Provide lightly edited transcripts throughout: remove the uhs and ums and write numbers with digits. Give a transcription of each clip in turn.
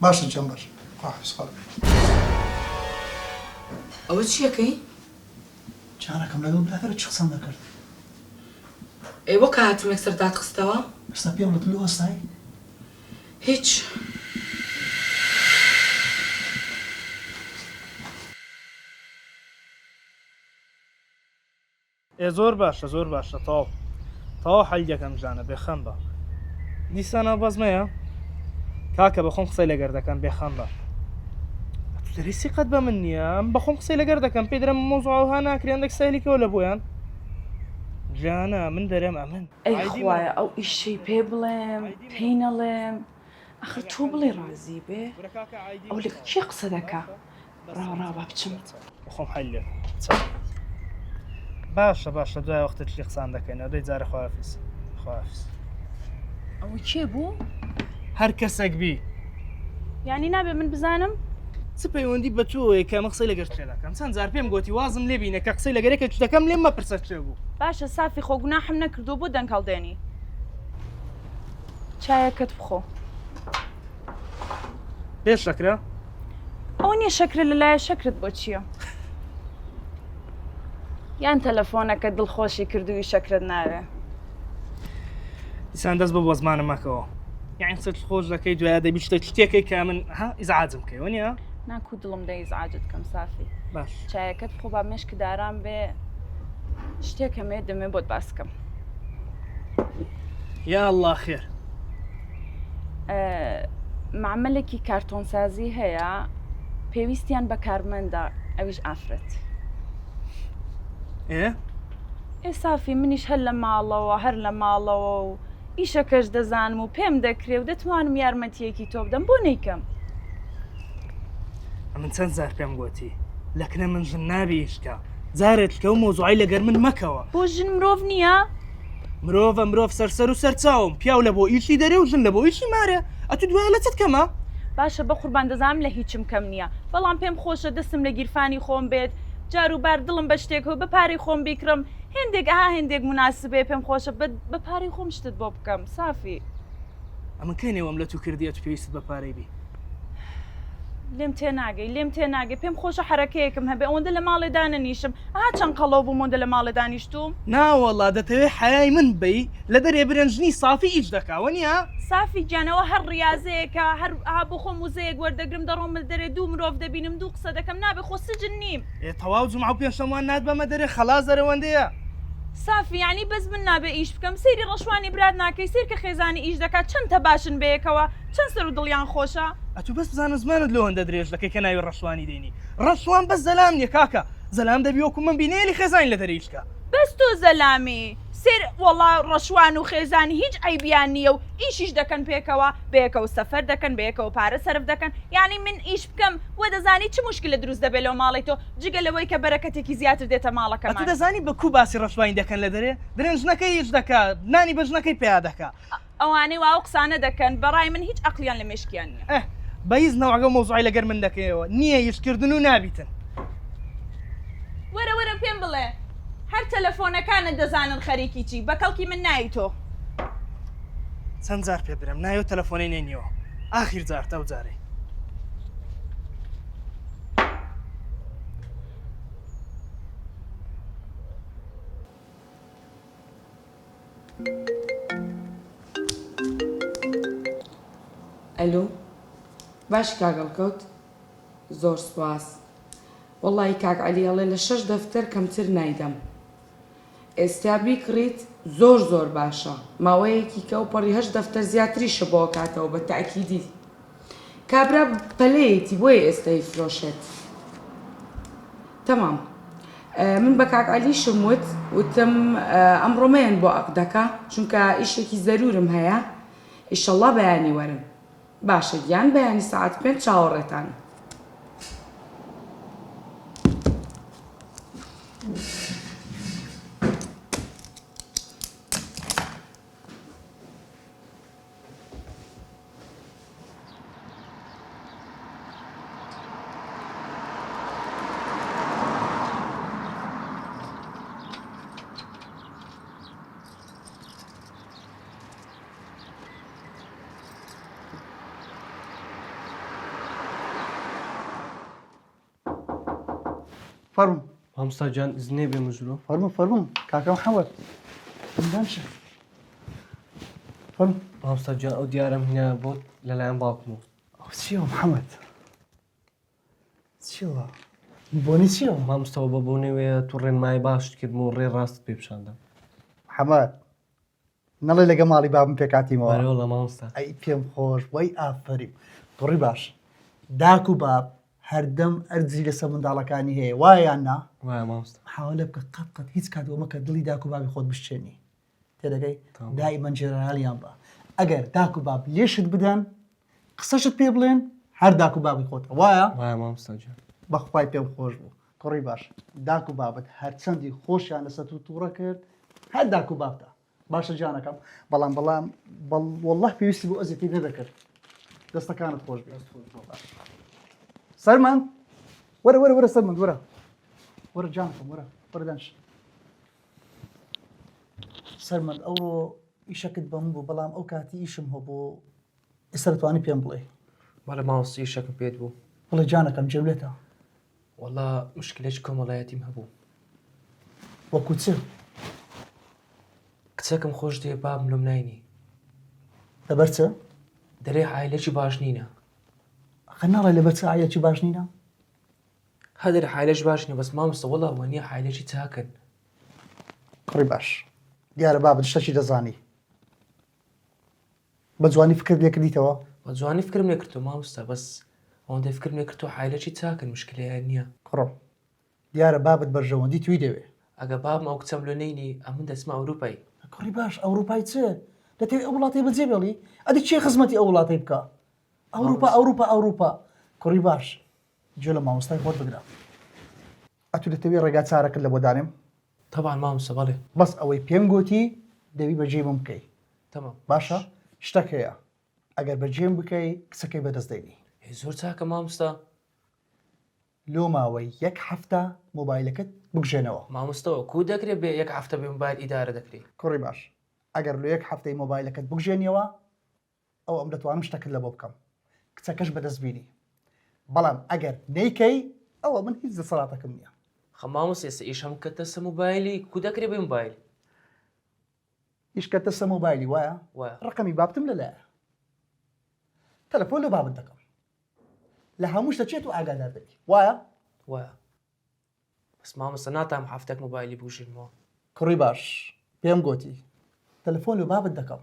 باشە جەمبەر خواحافیز خاڵم ئەوە چیەکەی؟ جارەکەم لەگەڵ برادەرە چ قسەم دەکرد ئێوە کە هاتمێک سەردات خستەوە؟ ئێستا پێم وڵات لێ وەستای هیچ. زۆر باشە زۆر باشە تەواو حەلیەکەم ژانە بێخەم بە دیسانە بەزمەیە کاکە بەخۆم قسەی لەگەر دەکەم بێخەم بە دەرەسی قەت بە من نییە ئەم بەخۆم قسەی لەگەر دەکەم پێ درەم مۆزوعها ناکرێن دەک سایلیکەوە لە بۆیان جانە من دەرێم ئەمن ئەی خوایە ئەو ئیشەی پێ بڵێم پێی نەڵێم ئەخر تۆ بڵێ ڕازی بێ ئەو لە کێ قسە دەکا ڕاڕا با بچم بەخۆم حەلیە باشە دوای وەختت لی قسان دەکەینەوە دەی جارە خواحافیز ئەوە کێ بوو؟ هەر کەسێک بی یانی نابێ من بزانم؟ چ پەیوەندی بە تۆیە کە ئەمە قسەی لەگەر چێ دەکەم چەند جار پێم گوتی وازم لێ بینە کە قسەی لەگەرێکە چ دەکەم لێم مەپرسە چێ بوو باشە سافی خۆ گوناحم نەکردو بۆ دەنگەڵدێنی چایەکەت بخۆ پێش شەکرە؟ ئەو نییە شەکرە لەلایە شەکرت بۆ چییە؟ یان تەلەفۆنەکە دڵخۆشی کردووی شەکرت ناوێ دیسان دەست بە بۆ زمانم مەکەوە یعنی قسەت خۆش دەکەی دوایە دەبی شتێکی کە من ئیزعاجم کەیوە نییە؟ ناکوو دڵم دەیزعاجت کەم سافی باش چایەکەت بخۆ با مێشک داران بێ شتێک هەمێ دەمێ بۆت باس بکەم یا الله خێر معمەلێکی کارتۆنسازی هەیە پێویستیان بە کارمەندە ئەویش ئافرەت سافی منیش هەر لە ماڵەوە هەر لە ماڵەوە و ئیشەکەش دەزانم و پێم دەکرێ و دەتوانم یارمەتیەکی تۆ بدەم بۆ نەیکەم من چەند زار پێم گوتی لەکنە من ژن نابی ئیشکە جارێت کە و مۆزوعی لەگەر من مەکەوە بۆ ژن مرۆڤ نییە؟ مرۆڤ سەرسەر و سەرچاوم پیاو لە بۆ ئیشی دەرێ و ژن لە بۆ ئیشی مارە ئەتو دوایە لە چت کەمە؟ باشە بە قوربان دەزانم لە هیچم کەم نییە بەڵام پێم خۆشە دەستم لە گیرفانی خۆم بێت جار و بار دڵم بە شتێکەوە بە پارەی خۆم بیکڕم هێندێک مناسبێ پێم خۆشە بە پارەی خۆم شتت بۆ بکەم سافی ئەمە کەینێوەم لە تو کردیە تو پێویست بە پارەی بی لێم تێناگەی پێم خۆشە حرەکەیەکم هەبێ ئەوەندە لە ماڵێ دانەنیشم چەند قەڵەو بووم ئەوەندە لە ماڵێ دانیشتوم ناوەڵا دەتەوێت حیای من بی لە دەرێ برنجنی سافی ئیش دەکاوە نییە؟ سافی گیانەوە هەر ڕاضەیەکە هەر بۆ خۆم وزەیەک وەردەگرم دەڕۆم دەرێ دوو مرۆڤ دەبینم دوو قسە دەکەم نابێ خۆ سجن نیم تەواو جومعە و پێشەموان نات بەمە دەرێ خەلاص دەرەوەندەیە سافی یعنی بەس من نابێ ئیش بکەم سەیری ڕەشوانی برات ناکەی سیر کە خێزانی ئیش دەکات چەند تەباشن بەیەکەوە چەند سەر و دڵیان خۆشە ئەتو بەس بزانە زمانت لەوەندە درێژ دەکەی کە ناوی ڕەشوانی دێنی ڕەشوان بەس زەلام نییە کاکە زەلام دەبی وەکو من بینێلی خێزانی لە دەرەیشکە بەس تۆ زەلامی سێر وەڵا ڕەشوان و خێزانی هیچ ئەیبیان نییە و ئیشیش دەکەن پێکەوە بەیەکەوە سەفەر دەکەن بەیەکەوە پارە سەرف دەکەن یعنی من ئیش بکەم وە دەزانی چ مشکلە دروست دەبێت لەو ماڵی تۆ جگە لەوەی کە بەرەکەتێکی زیاتر دێتە ماڵەکەمان تو دەزانی بە کو باسی ڕەشوانی دەکەن لە دەرێ درێژنەکەی هیچ دەکات نانی بەژنەکەی پێیا دەکات ئەوانەی واو قسانە دەکەن بەڕای من هیچ عەقلیان لە مێشکیان نییە بەهیچ نەوەگە مۆزوعی لەگەر من دەکەیەوە نییە هیچکردن و نابیتن وەرە پێم بڵێ هەر تەلەفۆنەکانت دەزانن خەریکی چی بە کەڵکی من نایی تۆ چەند جار پێ برم نایۆ تەلەفۆنەی نێنیەوە ئاخیر جار تەو جارەی ئەلو باش کاگەڵکەوت زۆر سواس وەڵی کاک عەلی هەڵێ لە 6 دەفتەر کەمتر نایدەم ئێستا بیکڕیت زۆر باشە ماوەیەکی کە و پەڕی 8 دەفتەر زیاتریشە بۆ کاتەوە بە تاکیدی کابرا پەلەیەتی بۆیە ئێستای فرۆشێت تەمام من بە کاک عەلیشم وتم ئەمڕۆمەیەن بۆ عەقدەکە چونکە ئیشێکی زەرورم هەیە ئیشەڵڵا بەیانی وەرن باشە گیان بەیانی سەعات 5 چاوەڕێتان فەرمو مامۆستا جان زنێ بێ مژرۆ فەرمو کاکە محەممەد دانشە فەرمو مامۆستا جان ئەو دیارم هینە بۆت لەلایەن باوکمەوە ئەو چیەوە محەممەد چیەوە بۆنی چیەوە مامۆستاەوە بە بۆ نەوەیە تو ڕێنمای باشت کردم و ڕێ ڕاست پێ پیشاندەم محەممەد نەڵێ لەگە ماڵی بابم پێکاتیمەوە وارەوە مامۆستا ئەی پێم خۆش وای ئافریم توڕی باش داک و باب هەردەم ئەرجی لەسەر منداڵەکانی هەیە وایان نا وایە مامۆستا حاولە بکە قەت هیچ کاتەوە مەکە دڵی داک و بابی خۆت بشتێنی تێدەگەی تمام. دائیمەن جێرانالیان بە ئەگەر داک و باب لێشت بدەن قسەشت پێ بڵێن هەر داک و بابی خۆتە وایە وایە مامۆستا جان بەخوای پێم خۆش بوو کوڕی باش داک و بابت هەرچەندی خۆشیان لەسەر تو تووڕە کرد هەر داک و بابتە باشە جانەکەم بەڵام وەڵڵاه پێویستی بۆ ئەزیەتی نەدەکرد دەستەکانت خۆش بێت سەرمان وەرە سەرمەند وەرە جانەکەم وەرە دانش سەرمەند ئەوڕۆ ئیشەکت بەم بوو بەڵام ئەو کاتی ئیشم هەبوو بۆ ئێستا دەتوانی پێم بڵێ بەڵێ مامۆستی شەکەم پێت بوو بڵێ جانەکەم جێولێتە وەڵا مشکلێک کۆمەڵایەتیم هەبوو وەکو چ کچەکەم خۆش دێ بابم لۆم ناینی لەبەر چ دەرێ عایلەکی باش نینە خە ناڵێ لەبەر چ ئایەکی باش نینە هەدەر حایلەش باش نیە بەس مامۆستا وەڵا وەنیە حایلەکی چاکن کوڕی باش دیارە بابت شتێکی دەزانی بە جوانی فکرت لێ کردیتەوە بە جوانی فکرم لێ کردو مامۆستا بەس ئەوەندەی فکرم لێ کردو حایلەکی چاکن مشکلەیە نییە کوڕم دیارە بابت بەرژەوەندی توی دەوێ ئەگە بابم ئەو کچەم لۆ نینی ئەمن دەچمە ئەوروپای کوڕی باش ئەوروپای چ دەتەوێت ئەو وڵاتی بەجێ بێڵی ئەدی چێ خزمەتی ئەو وڵاتی بکە ئەوروپا کوڕی باش گوێ لە مامۆستای خۆت بگرە ئەتو دەتەوێت ڕێگا چارەکرد لە بۆ دانێم تەبان مامۆستا بەڵێ بەس ئەوەی پێم گوتی دەوی بەجێ بم بکەی تەمام باشە شتێک هەیە ئەگەر بەجێم بکەی کچەکەی بەدەست دەینی زۆر چاکە مامۆستا لۆ ماوەی یەک هەفتە مۆبایلەکەت بکژێنەوە مامۆستاەوە کو دەکرێت بێ یەک هەفتە بێ موبایل ئیدارە دەکرێت کوڕی باش ئەگەر لە یەک هەفتەی مۆبایلەکەت بکژێنیەوە ئەو ئەم دەتوانم شتەکرد لە بۆ بکەم کچەکەش بەدەست بینی بەڵام ئەگەر نەیکەی ئەوە من هیچ دەسەڵاتەکەم نییە خە مامۆستا ئێستا ئیشەم کەتە سە موبایلی کو دەکرێت بێ موبایل ئیشکەتە سە مۆبایلی وایە وایە ڕقەمی بابتم لەلایە تەلەفۆن لە بابت دەکەم لە هەموو شتە چێت و ئاگادار دەبی وایە وایە بەس مامۆستا ناتام هەفتێک موبایلی بوژێنمەوە کوڕی باش پێم گوتی تەلەفۆن لە بابت دەکەم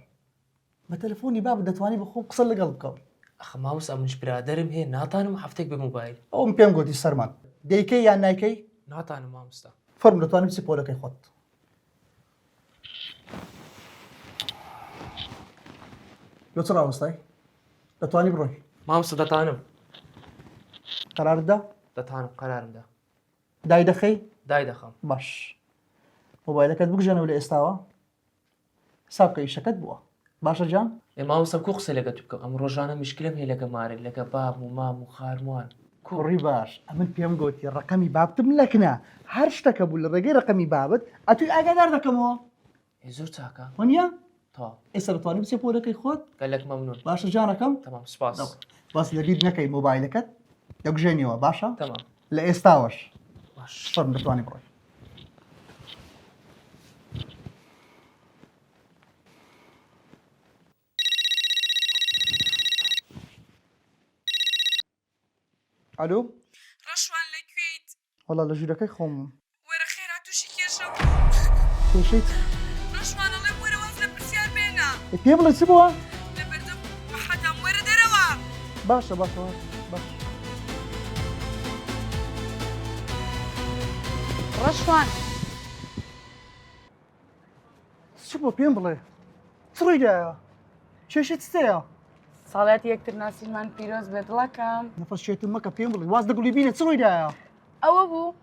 بە تەلەفۆنی بابت دەتوانی بخۆم قسە لەگەڵ بکەم ئەخە مامۆستا منش برادەرم هەیە ناتانم هەفتێک بێ موبایل ئەوم پێم گوتی سەرمان دەیکەی یان نایکەی ناتانم مامۆستا فەرم دەتوانم چی پۆلەکەی خۆت لۆ چ ڕاوەستای دەتوانی بڕۆی مامۆستا دەتانم قەراردا دەتانم قەرارمدا دای دەخەی دای دەخەم باش مۆبایلەکەت بکژێنەوە لە ئێستاوە حساب بکە ئیشەکەت بووە باشە جان ئێ مامۆستا کو قسە لەگە تو بکەم ئەم ڕۆژانە مشکلم هەیە لەگە مارێ لەگە باب و مام و خارموان کوڕی باش ئەمن پێم گوتی ڕقەمی بابتم لەکنە هەر شتەکە بوو لە ڕێگەی ڕقەمی بابت ئەتوی ئاگادار دەکەمەوە ئێ زۆر چاکە وەنیە تا ئێستا دەتوانانی بچێ پۆلەکەی خۆت گەلێک مەمنون باشە جانەکەم تەمام سپاس باس لەبیر نەکەی مۆبایلەکەت دەگژێنیەوە باشە تەمام لە ئێستاوەش باش فەرم دەتوانی بڕۆی ئەلۆ ڕەشوان لەکوێیت وەڵا لە ژوورەکەی خۆم وەرە خێرا تووشی کێشە کێشەیت ڕەشوانەڵێ وەرە واز لە پرسیار بێنە پێ بڵێ چ بووە لە بەردەم مەحەدام وەرە دەرەوە باشە باش ڕەشوان چ بۆ پێم بڵێ چ ڕوویدایە کێشەت چتەیە ساڵات یەکتر ناسیمان پیرۆز بێت دڵەکەم نەفەسشێتم مەکە پێم بڵێ واز دەگوڵی بینێ چ ڕوویدایە ئەوە بوو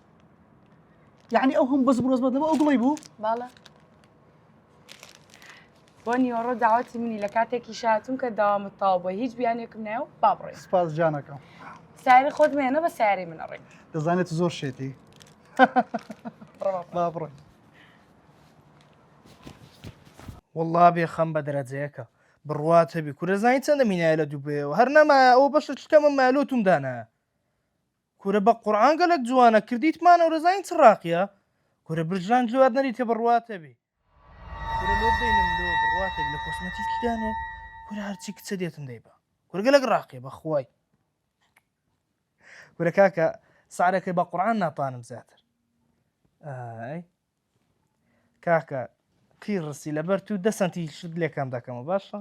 یعنی ئەو هەم بەس بڕۆز بەدەمە ئەو گڵی بوو باڵە بۆ نیوەڕۆ داوەتی منی لە کاتێکی شاتون کە داوامت تاو بۆ هیچ بیانێکم نایە و بابڕێ سپاس جانەکەم ساری خۆت مێنە بە ساری منە ڕێک دەزانێت زۆر شێتی با بڕۆی والله بێ خەم بە دەرەجەیەکە بڕواتە بی کورەزانی چەندە مینایە لە دووبێەوە هەر نەما ئەو بەشە چکەمە مالۆتم دانا کورە بە قورعان گەلێک جوانە کردیتمانە و ڕزانین چ ڕاقیە کورە برژان جوات نەریتێ بڕواتە بێ کورە لۆ بدەینم لۆ بڕواتێک لە کۆسمەتیکدانێ کورە هەرچی کچە دێتم دەیبە کورە گەلێک ڕاقیە بەخوای کورە کاکە سعرەکەی بە قورعان ناتوانم زیاتر ئای کاکە قی ڕسی لەبەر تو 10 سنتی شت لێکم دەکەمە باشە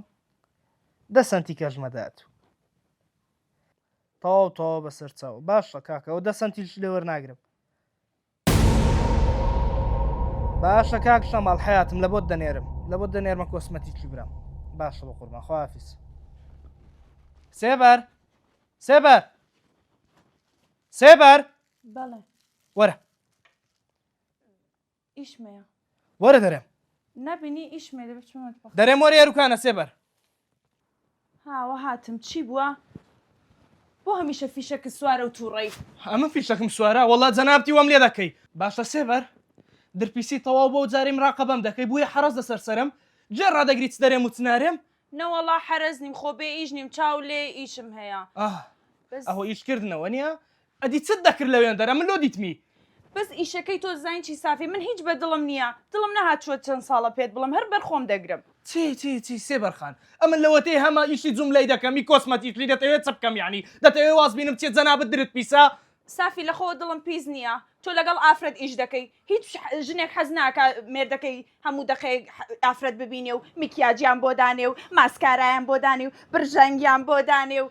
10 سنتی کەژمەدات تەواو بەسەر چاوە باشە کاکە ئەو 10 سنتیش لێ وەرناگرم باشە کاک شەماڵ حیاتم لە بۆت دەنێرمە کۆسمەتیکی برام باشە بە قوربان خواحافیز سێبەر بەڵێ وەرە ئیشمەیە وەرە دەرێم نبینی ئیشمێ دەبێت چۆن دەرێم وەرە یاروکانە سێبەر هاوە هاتم چی بووە بۆ هەمیشە فیشەکە سوارە و تووڕێی ئەمە فیشەکەم سوارە وەڵات جەنابتی وەم لێ دەکەی باشە سێبەر درپیسی تەواو بۆ جاریم ڕاقەبەم دەکەی بووە حەرەز لەسەر سەرم جێ ڕادەگریت دەرێم و چنارێم نەوەڵا حەرەز نیم خۆ بێ ئیش نیم چاو لێ ئیشم هەیە ئەوە ئیشکردنەوە نییە ئەدی چت دەکرد لەوێن دەرە من لۆ دیتمی بەس ئیشەکەی تۆ زین چی سافی من هیچ بە دڵم نییە دڵم نەهاتووە چەند ساڵە پێت بڵم هەر بەرخۆم دەگرم چی سێبەرخان ئەمن لەوەتەی هەمە ئیشی جوملەی دەکەمی کۆسمەتیکلی دەتەوێت چ بکەم یعنی دەتەوێت واز بینم چێت جەنابەت درت پیسە سافی لەخۆ دڵم پیس نییە تۆ لەگەڵ ئافرەت ئیش دەکەی هیچ ژنێک حەز ناکە مێردەکەی هەموو دەقەی ئافرەت ببینێ و میکیاجیان بۆ دانێ و ماسکارایان بۆ دانێ و برژەنگیان بۆ دانێ و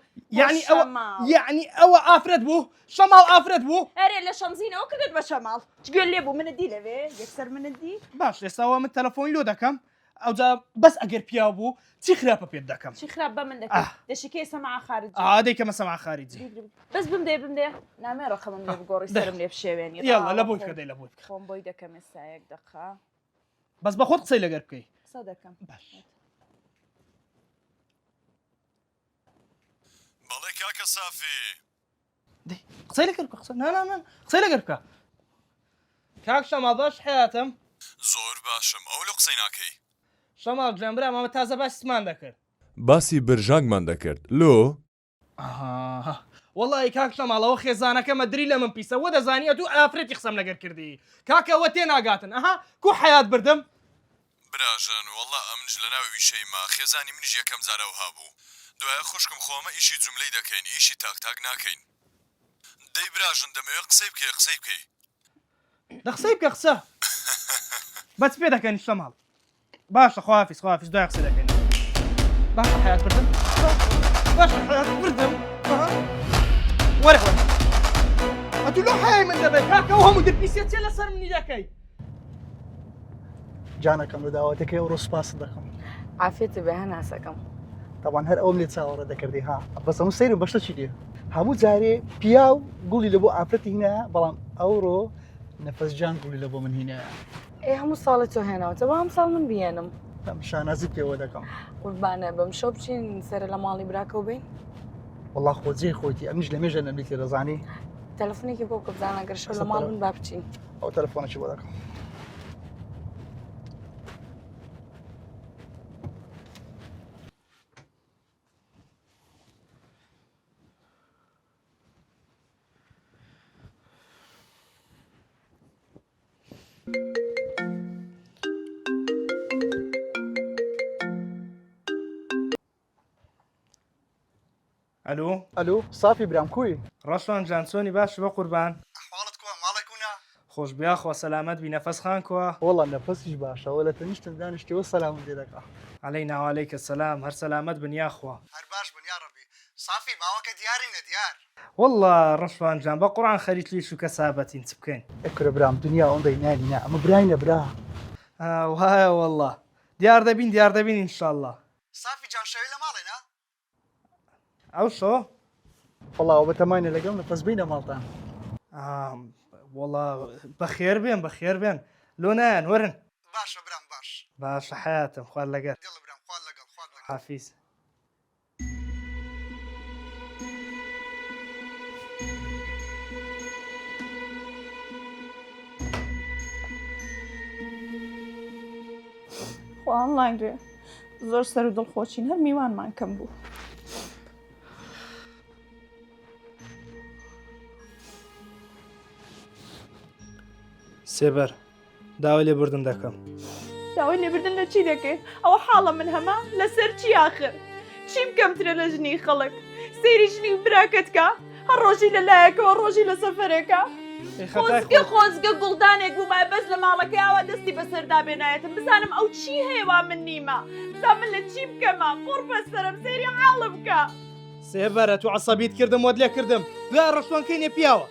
یعنی ئەوە ئافرەت بوو شەماڵ ئافرەت بوو ئەرێ لە شەمزینەوە کردت بە شەماڵ گوێ لێ بوو منت دی لەوێ یەکسەر منت دی باش ئێستاوە من تەلەفۆنی لۆ دەکەم ئەوجا بەس ئەگەر پیا بوو چی خراپە پێت دەکەم چی خراپ بە من دەکەی دەشکێ سەماع خارجی دەیکەمە سەماع خارجی بەس بمدێ نامێ ڕەخەمم لێ بگۆڕی سەرم لێ بشێوێنی یاڵا لە بۆی کردەی لە بۆی خۆم بۆی دەکەم ئێستا یەک دەقا بەس بە خۆت قسەی لەگەر بکەی قسە دەکەم باش بەڵێ کاکە سافی قسەی لەگەر بکە قسەی لەگەر بکە کاک شەماڵ باش حیاتم زۆر باشم ئەو لە قسەی ناکەی شەماڵ گرانبرا مامە تازە باسیمان دەکرد باسی برژانگمان دەکرد لۆ وەڵی کاک شەماڵەوە خێزانەکەمە دری لە من پیسە وە دەزانیە دوو ئافرەتی قسەم لەگەر کردی کاکەوە تێ ناگاتن کو حیات بردم براژن وەڵا ئەمنج لە ناوی ویشەیما خێزانی منیش یەکەم جارە وها بوو دوایە خوشکم خۆمە ئیشی جوملەی دەکەین ئیشی تاک ناکەین دەی براژن دەمەوێت قسەی بکەی دە قسەی بکە قسە بەچ پێ دەکەنی شەماڵ باشە خواحافیز دوای قسە دەکەین باشە حیات بردم وەرە ئەتو لۆ حیای من دەبێت کاکە و هەموو درپیسێت چێ لەسەر منی دەکەی جانەکەم لە داواتەکەی ئەوڕۆ سوپاس دەکەم عافێتە بێ هەناسەکەم تاوان هەر ئەوم لێ چاوەڕە دەکردی بەس هەموو سەیرم بەشتە چی دێ هەموو جارێ پیا و گوڵی لە بۆ ئافرەتی هینایە بەڵام ئەوڕۆ نەفەسجان گوڵی لە بۆ من هینایە هەموو ساڵی تۆ هێناوەتە بە ئەم ساڵ من بێنم ئەم شانازی پێوە دەکەم قوربانە بەم شەو بچین سەرە لە ماڵی براکە و بین وەڵا خۆجێ خۆیتی ئەمیش لە مێژە نەبیت لێ دەزانی تەلەفۆنێکی بۆ کە بزانە گەر شەو لە ماڵ من با بچین ئەو تەلەفۆنەکی بۆ دەکەم ئەلو سافی برام کوی ڕەشوان جانسۆنی باش بە قوربان حاڵت کووە ماڵێکونا خۆش بیاخوا سەلامەت بی نەفەس خان کووە وەڵا نەفەسیش باشەوە لە تەنیشتن دانیشتەوە سەلامم لێ دەکا عەلەی ناوالەیکە سەلام هەر سەلامەت بنیاخوا هەر باش بنیا ڕەبی سافی ماوەکە دیارینە دیار وەڵا ڕەشوان جان بە قورعان خەریتلیش و کەسابەتین چ بکەین ئەکرە برام دنیا ئەوەندەی نانینا ئەمە براینە برا وایە وەڵا دیار دەبین ئینشاءڵڵا سافی جان شەوی لە ماڵێنا ئەو شۆ وەڵاوە بەتەمانە لەگەڵ نەفەس بینە ماڵتان وەڵا بەخێر بێن لۆ نایەن وەرن باشە برام باش باشە حیاتم خوارد لەگەر دڵ برام خوارد لەگەڵ حافیز ئۆنلاین دوێ زۆر سەر و دڵخۆچین هەر میوانمان کەم بوو سێبەر داوای لێبوردن دەکەم. داوای لێبردن لە چی دەکەی؟ ئەوە حاڵە من هەما لەسەر چی آخر؟ چی بکەمترە لە ژنی خەڵک؟ سەیری ژنی براکەتکە؟ هەر ڕۆژی لەلایەکەوە ڕۆژی لە سەفەرێکە؟ خۆزگە گوڵدانێک بوومای بەس لە ماڵەکەیەوە دەستی بەسەردا بێنایەتم بزانم ئەو چی هەیەوا من نیمە بزان من لە چی بکەمە قوڕ بەسەرم سەیری حاڵم بکە. سێبەرە تو عەسەبیت کردم وەت لێ کردم دوای ڕەشوانکەینێ پیاوە.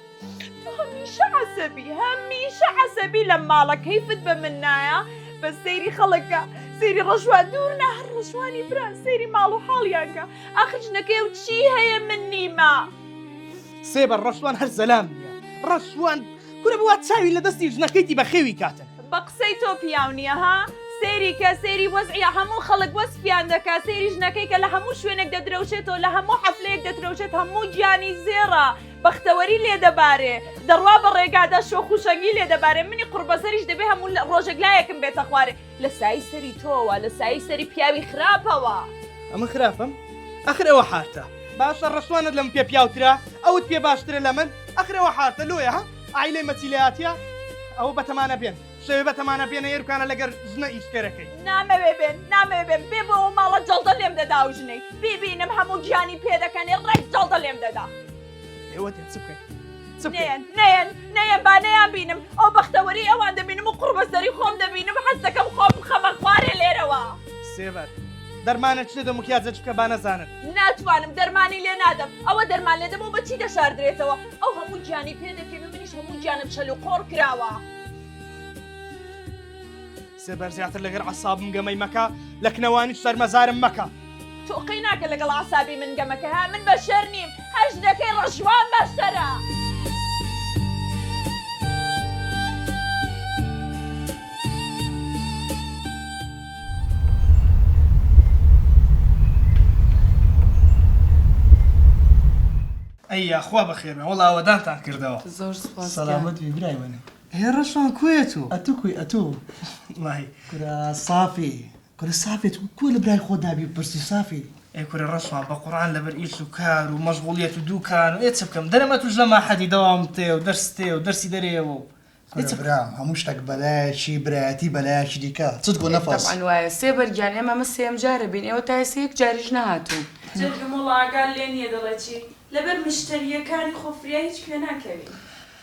هەمیشە عەسەبی لە ماڵە کەیفت بە من نایە بە سەیری خەڵکە سەیری ڕەشوان دوور نە هەر ڕەشوانی برا سەیری ماڵ و حاڵیانکە ئاخر ژنەکەی و چی هەیە من نیمە. سێبەر ڕەشوان هەر زەلام نییە ڕەشوان کورە بوات چاوی لە دەستی ژنەکەیتی بە خێوی کاتن. بە قسەی تۆ پیاو نییە ها؟ سەیری کە سەیری وەزعیە هەموو خەڵک وەسفیان دەکات سەیری ژنەکەی کە لە هەموو شوێنێک دەدرەوشێتەوە لە هەموو حەفلەیەک دەدرەوشێت هەموو گیانی زێڕە بەختەوەری لێ دەبارێ دەڕوا بە ڕێگادا شۆخوشەنگی لێ دەبارێ منی قوربەسەریش دەبێ هەموو ڕۆژێک لایەکم بێتە خوارێ لە سایی سەری تۆوە لە سایی سەری پیاوی خراپەوە. ئەمە خراپم؟ ئەخر ئەوە حارتە باشە ڕەشوانت لەم پێ پیاوترا ئەوت پێ باشترە لە من ئەخر ئەوە حارتە لۆیە ها ئایلەی مەچیلەیاتیە ئەوە بەتەمانە بێن شەوێ بەتەمانە بێنە ئێرکانە لەگەر ژنە ئیشکەرەکەی نامەوێ بێن بێ بۆ ئەو ماڵە جەڵدە لێم دەدا و ژنەی ببینم هەموو گیانی پێ دەکەنێ ڕێک جەڵدە لێم دەدا. ئێوە دێن چ بکەین؟ نەیەن با نەیان بینم ئەو بەختەوەری ئەوان دەبینم و قوربەسەری خۆم دەبینم حەز دەکەم خۆم بخەمە خوارێ لێرەوە. سێبەر دەرمانە چ دەدەم و کیاجە بکە با نەزانن. ناتوانم دەرمانی لێ نادەم ئەوە دەرمان لێ دەم و بەچی دەشاردرێتەوە ئەو هەموو گیانی پێ دەکەم منیش هەموو گیانم شەل و قۆڕ کراوە. سێبەر زیاتر لەگەر عەسابم گەمەی مەکە لە کنەوانیش سەرمەزارم مەکە. تۆقەی ناکە لەگەڵ عەسابی من گەمەکە ها من بەشەر نیم هەر ژنەکەی ڕەشوان بەشەرە. ئەییا خوا بەخێرمە وەڵا ئەوەدانتان کردەوە. زۆر سوپاس. سەلامەت وی برای منە. هێ ڕەشوان کوێت و؟ ئەتو کوی ئەتو وای کورە سافی کورە سافێت کوێ لە برای خۆت نابی پرسی سافی. ئەی کورە ڕەشوان بە قورئان لەبەر ئیش و کار و مەشغوڵیەت و دووکان و ئێ چ بکەم دەرەمە توش لە ماحەدی دەوام تێ و دەرس تێ و دەرسی دەرێەوە و برام هەموو شتێک بەلایەکی برایەتی بەلایەکی دیکە چت بۆ نەفاس. طبعاً وایە سێبەر گیان ئێمە ئەمە سێم جارە بین ئێوە تا ئێستا یەک جاریش نەهاتوو. جرگم و لاگال لێ نییە دەڵێ چی لەبەر مشتریەکانی خۆفریا هیچ کوێ ناکەوی.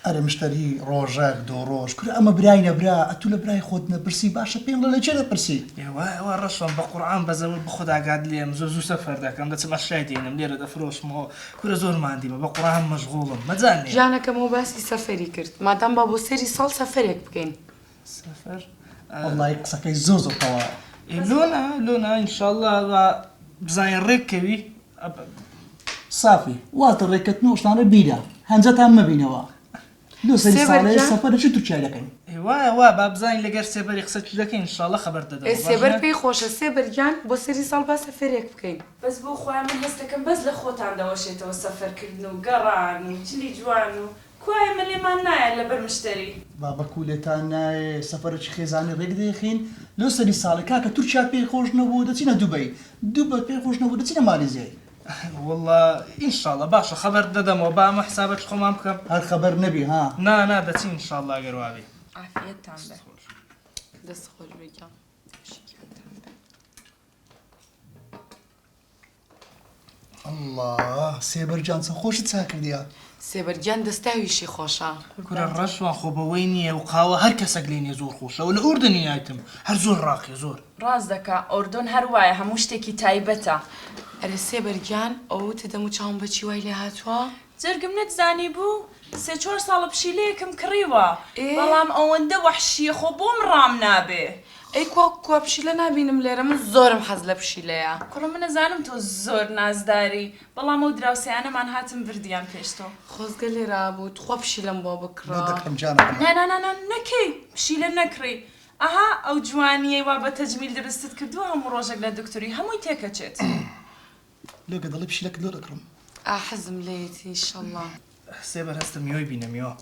ئەرە مشتری ڕۆژێک دۆ ڕۆژ کورە ئەمە برای نەبرا ئەتو لە برای خۆت نەپرسی باشە پێم لە چێ دەپرسی. ئێوە ڕەشوان بە قورئان بەزەور بخۆداگات لێم زۆر زوو سەفەر دەکەم دەچم ئەشای دێنم لێرە دەفرۆشمەوە کورە زۆر مادیمە بە قورئان مەشغوڵم مەجانێ. ژیانەکەمەوە باسی سەفەری کرد مادام با بۆ سەری ساڵ سەفەرێک بکەین. سەفەر؟ وەڵڵی قسەکەی زۆر تەواوە. لۆنا ئینشاءڵڵا بزانین ڕێککەوی سافی واتە ڕێککەوتن و شتانە بیرە هەنجەتان مەبینەوە. دو سەری ساڵەیە سەفەرە چی تووچای دەکەین؟ وایە با بزانین لەگەر سێبەری قسە چ دەکەین ئینشاءڵڵا خەبەر دەدەم. سێبەر پێی خۆشە سێبەر گیان بۆ سەری ساڵ با سەفەرێک بکەین. بەس بۆ خۆیان من هەست دەکەم بەس لە خۆتان دەوەشێتەوە سەفەرکردن و گەڕان و جلی جوان و کوایە مەلێمان نایە لەبەر مشتری. با بە کوولێتان نایە سەفەرەکی خێزانی ڕێک دەیخین لۆ سەری ساڵی کاکە تورکیا پێی خۆش نەبوو دەچینە دووبەی دووبە پێی خۆش نەبوو دەچینە مالیزیای. والله ئینشاءڵڵا باشە خەبەر دەدەمەوە با ئەمە حسابەت خۆمان بکەم. هەر خەبەر نەبی ها نا دەچین ئینشاءڵڵا ئەگەر وابێ. عافیەتتان بێ. دەست خۆش بێگیان. الله سێبەرجان چەند خۆشت چاکردیە. سێبەرگیان دەستاویشی خۆشە. کورە ڕەشوان خۆ بەوەی نییە و قاوە هەر کەسێک لێنێ زۆر خۆشەوە لە ئوردنی هایتم هەر زۆر ڕاقی زۆر. ڕاست دەکا ئۆردۆن هەروایە هەموو شتێکی تایبەتە. ئەرە سێبەرگیان ئەو تدەم و چاوم بەچی وای لێ هاتووە؟ جرگم نەتزانی بوو 3-4 ساڵە پشیلەیەکم کڕیوە بەڵام ئەوەندە وەحشیە خۆ بۆم ڕام نابێ. ئەی کوا پشیلە نبینم لێرە من زۆرم حەز لە پشیلەیە. کوڕە من نەزانم تۆ زۆر نازداری بەڵام ئەو دراوسیانەمان هاتم بردیان پێشتۆ. خۆزگە لێرا بوو خوا پشیلەم بۆ بکڕە. دەکەم جانەکەم. نا نەکەی پشیلە نەکڕی. ئەها ئەو جوانیەی وا بە تەجمیل درستت کردووە هەموو ڕۆژێک لە دکتۆری هەمووی تێکەچێت. لێگە دەڵی پشیلەکە لۆ دەکڕم. حەزم لێیەتی ئینشەڵڵا. سێبەر هەستە میوەی بینە میوە.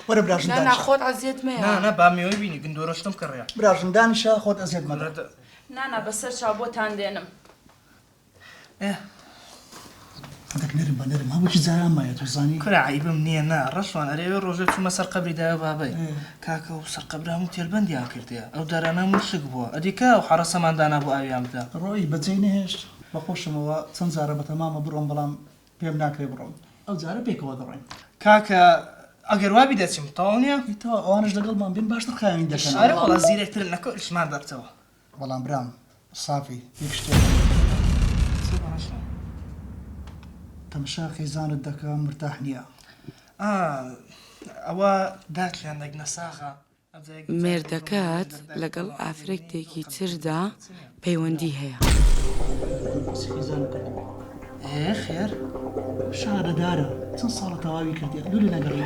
وەرە براژندان. نا خۆت ئەزیەت مەیە. نا با میوەی بینی گندۆرەشتم کڕیا. براژندانیشە خۆت ئەزیەت مەدە. نانا بەسەر چاو بۆتان دێنم. هەندێک نەرم بە نەرم هەمووی جاران مایە توزانی کورە عیبم نییە نا ڕەشوان ئەرێوێ ڕۆژێ چوومە سەر قەبری دایە بابەی کاکە و سەر قەبرام و تێلبەندیان کردەیە ئەو دارانە مشک بووە ئەدیکا و حرەسەماندانا بۆ ئاویان بدا ڕۆی بەجێ نەهێشت بەخۆشمەوە چەند جارە بە تەمامە بڕۆم بەڵام پێم ناکرێ بڕۆم ئەو جارە پێکەوە دەڕۆین کاکە ئەگەر وابی دەچیم تاونیە تا ئەوانش لەگەڵمان بێن باشتر خاوین دەکەن ئارە وڵا زیرەکتر نەکەشمان دەبتەوە بەڵام برام سافی یەک شتێ تەمشا خێزانت دەکەم مرتاح نییە ئەوە داچیان دەگنە ساغا مێردەکەت لەگەڵ ئافرەتێکی تردا پەیوەندی هەیە. خێر شارەدارە چەند ساڵە تەواوی کردی دووری نەگەڕی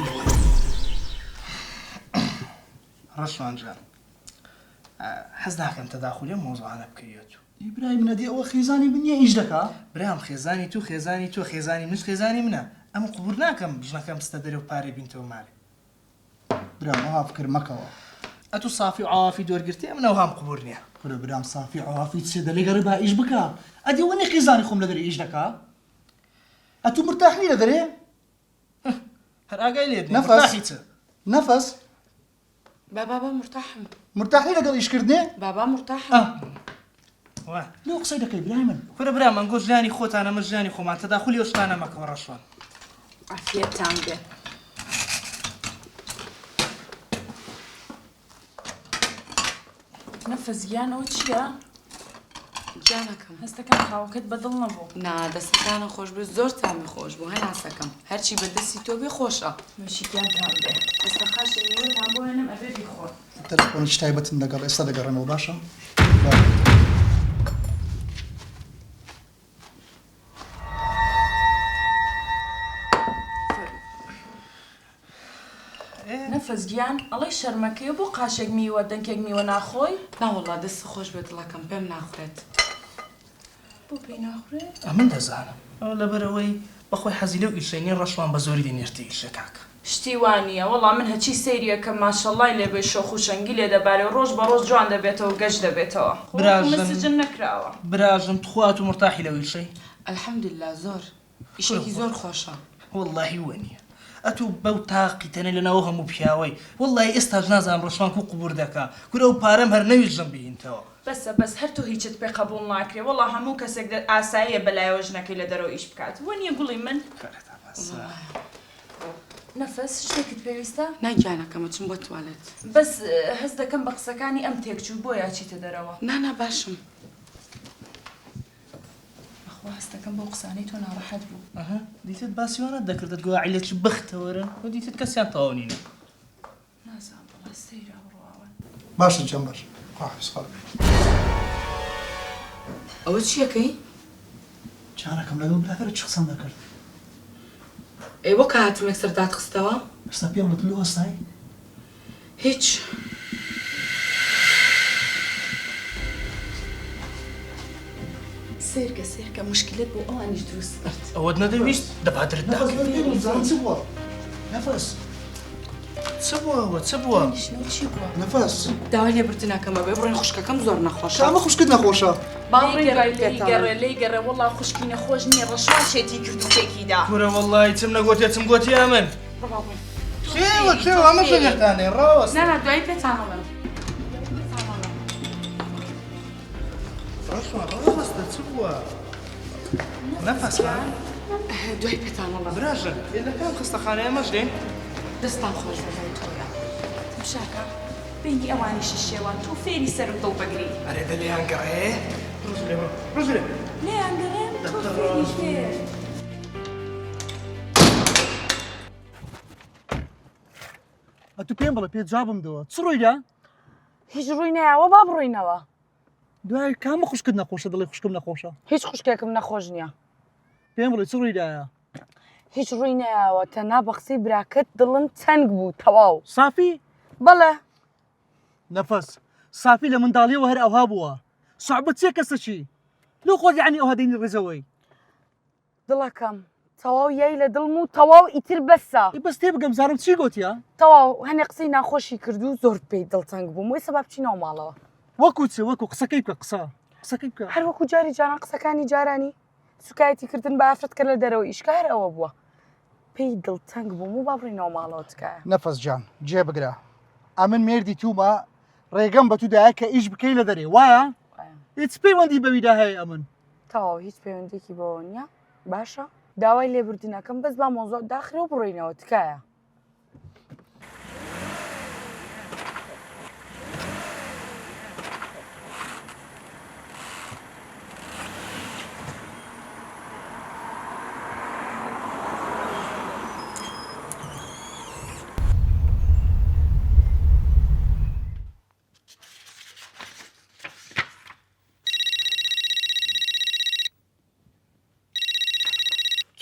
ڕەشوانجان حەز ناکەم تەداخولێ مۆزوعانە بکەوێت ئیبراهیم نەدی ئەوە خێزانی بنیە ئیش دەکا برام خێزانی تو خێزانی تۆ خێزانی منش خێزانی منە ئەم قوبور ناکەم ژنەکەم ستە دەرێ و پارێ بینتەوە مارێ برام ئەوها فکر مەکەوە ئەتو سافی و ئاوافی دۆرگرتی ئەم نەوهام قوبور نییە خورە برام سافی ئەوافی چێ دەلێگەڕی با ئیش بکە ئەدی وەنی خێزانی خۆم لەدەری ئیش دەکا ئەتو مرتاحنی لەدەرێ هەر ئاگای لێ نەفەس نەفەس بابا مرتاحم مرتاحنی لەگەڵ ئیشکردنێ بابا مرتاحم لێو قسەی دەکەی برای من کورە برام ئەنگۆ ژیانی خۆتانە مە ژیانی خۆمان تەداخولی ئەو شتانە مەکەوە ڕەشوان عافیەتتان بێ. نەفەزیانەوە چییە؟ جانەکەم هەستەکەم خاوەکەت بەدڵ نەبوو. نا دەستەکانە خۆش بێ زۆر تامی خۆش بوو هەناسەکەم هەرچی بەدەستی تۆ بێ خۆشە نوشیکیانتان بێ. هەستە خاشی نیوەتان بۆ هێنم ئەبێ بیخۆن. تەلەفۆنی تایبەتم لەگەڵ ئێستا دەگەڕێنەوە باشە نەفەزگیان ئەڵێ شەرمەکەی بۆ قاشێک میوە دەنکێک میوە ناخۆی؟ ناوەڵا دەستی خۆش بێت دڵەکەم پێم ناخورێت. بۆ پێی ناخورێت؟ ئەمن دەزانم ئەو لەبەرەوەی بەخۆی حەزی لەو ئیشەینی ڕەشوان بە زۆری دێنێرتی ئیشە کاکە شتی وانە وەڵام من هەچی سەیریەکە ماشەڵای لێبێ شۆخ و شەنگی لێ دەبارێ ڕۆژ بە ڕۆژ جوان دەبێتەوە گەشت دەبێتەوە مسجن نەکراوە براژم توخوات و مرتاحی لەو ئیشەی ئەلحەمدوللا زۆر ئیشێکی زۆر خۆشە وەڵڵاهی وەنیە ئەتوو بەو تاقی تەنە لەناو هەموو پیاوەی وەڵڵاهی ئێستاش نازانم ڕەشوان و قوبور دەکا کورە و پارەم هەر نەویژم بهینتەوە بەسە بەس هەر تۆ هیچت پێ قبول ناکرێ وەڵا هەموو کەسێک ئاساییە بەلایەوە ژنەکەی لە دەرەوە ئیش بکات وەنیە گوڵی من نەفەس شتێکت پێویستە؟ ناگیانەکەمە چم بۆ توالێت بەس هەست دەکەم بە قسەکانی ئەم تێکچوو بۆ یاچیتە دەرەوە نانا باشم بەخوا هەست دەکەم بۆ قسانەی تۆ ناڕەحەت بوو دیتت باسیوانت دەکردت گویا عیلەتی بەختەوەرە و دیتت کەسیان تەواو نینە نازانم بەڵا سەیرا بڕواوە باشە جەم باش خواحافظ خاڵ ئەوە چیەکەی؟ جانەکەم لەگەڵ برادرە چ قسەم دەکرد ئێوە کە هاتمێک سەردات خستەوە؟ ئێستا پێم وت لێ هەستایی هیچ سێرکە مشکلت بۆ ئەوانیش دروست کرد ئەوەت نەدەویست دەباترت نەفەس بەرگێ زانم چ بووە نەفەس چ بووەوە چ بووە؟ چی بووە؟ نەفەس داوای لێ برتناکەمە بێ بڕۆین خوشکەکەم زۆر نەخۆشە شامە خوشکت نەخۆشە لی گەڕێ وەڵا خوشکی نەخۆش نییە ڕەشوان شێتی کرد و تێکیدا کورە وەڵڵاهی چم نەگوتێ چم گوتیا من ئەمە شەگەرتانێ ڕاوەست نانا دوای پێتانەڵێم ڕەشوان ڕاوەستە چ بووە؟ نەفەسان دوای پێتانەڵێم براژن لەکەم خستەخانەیە مەژدێن دەستان خۆش بەلای تۆیە شاکە بینی ئەوانیشی شێوان تۆ فێری سەر و دڵ بگری ئەرێ دەلیان گەڕێ ڕژێ لێیان گەڕێم تۆ فێری فێر ئەتو پێم بڵێ پێ جابم دەوە چ ڕوویدا هیچ ڕووی نایەوە با بڕۆینەوە دوای کامە خوشکت نەخۆشە دڵی خوشکم نەخۆشە هیچ خوشکێکم نەخۆش نییە پێم بڵێ چ ڕوویدایە هیچ ڕووی نایەوە تەنها بە قسەی براکەت دڵم تەنگ بوو تەواو سافی بەڵێ نەفەس سافی لە منداڵیەوە هەر ئەوها بووە سوعبەت چیە کەسەچی لۆ خۆت یعنی ئەوها دەینی ڕێزەوەی دڵەکەم تەواو یای لە دڵم و تەواو ئیتر بەسە بەس تێ بگەم زارم چی گوتیە تەواو هەنێ قسەی ناخۆشی کرد و زۆر پێی دڵتەنگ بووم وی سەباب بچینەوە ماڵەوە وەکو چ وەکو قسەکەی بکە قسەکەی بکە هەر وەکو جاری جاران قسەکانی جارانی سوکایەتی کردن بە ئافرەت کە لە دەرەوە ئیشکار ئەوە بووە پێی دڵتەنگ بووم و با بڕینەوە ماڵەوە تکایە نەفەس جان جێ بگرە ئەمن مێردی تومە ڕێگەم بە توودایە کە ئیش بکەی لە دەرێ وایە هیچ پەیوەندی بەویدا هەیە ئەمن تاوە هیچ پەیوەندێکی بەوە نییە باشە داوای لێبوردنەکەم بەس با مۆزۆ داخرە و بڕۆینەوە تکایە